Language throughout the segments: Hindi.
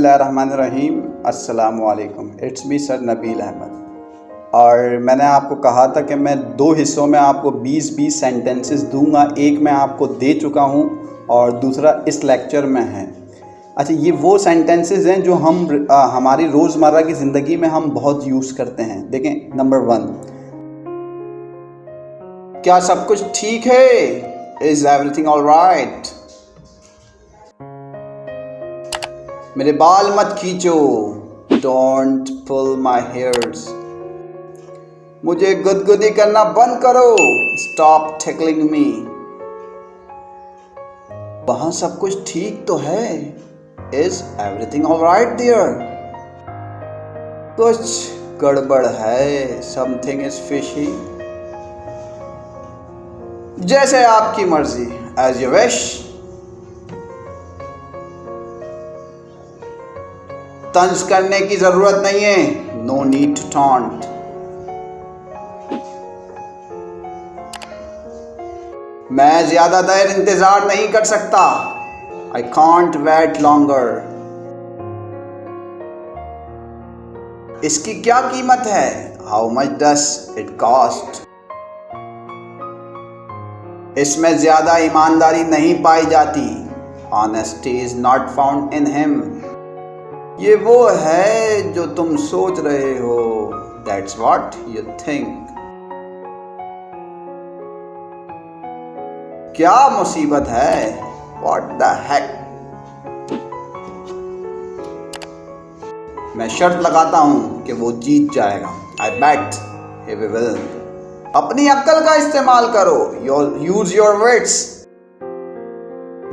बिस्मिल्लाहिर्रहमानिर्रहीम। अस्सलामु अलैकुम। It's me sir Nabeel Ahmed. और मैंने आपको कहा था कि मैं 2 हिस्सों में आपको 20-20 सेंटेंसेस दूंगा। एक मैं आपको दे चुका हूं और दूसरा इस लेक्चर में है। अच्छा, ये वो सेंटेंसेस हैं जो हम हमारी रोज़मर्रा की ज़िंदगी में हम बहुत यूज़ करते हैं। देखें, नंबर 1, क्या सब कुछ ठीक है? Is everything all right? मेरे बाल मत खींचो, डोंट पुल माई हेयर्स। मुझे गुदगुदी करना बंद करो, स्टॉप टिकलिंग मी। वहां सब कुछ ठीक तो है, is everything all right there? कुछ गड़बड़ है, समथिंग इज फिशी। जैसे आपकी मर्जी, एज यू विश। तंज करने की जरूरत नहीं है, नो नीड टू टॉन्ट। मैं ज्यादा देर इंतजार नहीं कर सकता, आई कांट वेट लॉन्गर। इसकी क्या कीमत है? How much does it cost? इसमें ज्यादा ईमानदारी नहीं पाई जाती, honesty is not found in him. ये वो है जो तुम सोच रहे हो, दैट्स व्हाट यू थिंक। क्या मुसीबत है? What the heck. मैं शर्त लगाता हूं कि वो जीत जाएगा, आई बेट ही विल। अपनी अक्ल का इस्तेमाल करो, यूज योर विट्स।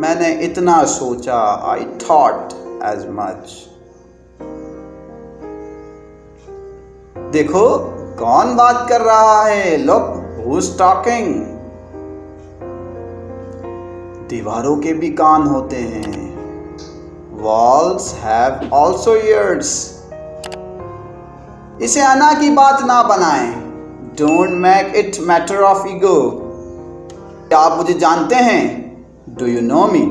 मैंने इतना सोचा, आई थॉट एज मच। देखो कौन बात कर रहा है, लुक हूज टॉकिंग। दीवारों के भी कान होते हैं, वॉल्स हैव ऑल्सो ईयर्स। इसे अना की बात ना बनाएं, don't make it matter of ego. क्या आप मुझे जानते हैं? डू यू नो मी?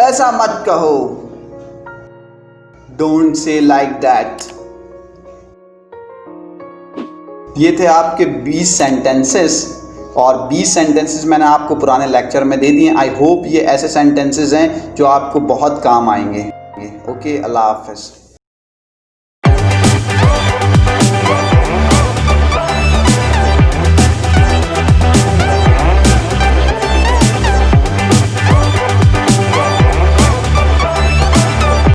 ऐसा मत कहो, डोंट से लाइक दैट। ये थे आपके 20 सेंटेंसेस, और 20 सेंटेंसेस मैंने आपको पुराने लेक्चर में दे दिए। आई होप ये ऐसे सेंटेंसेस हैं जो आपको बहुत काम आएंगे। ओके, अल्लाह हाफ़िज़।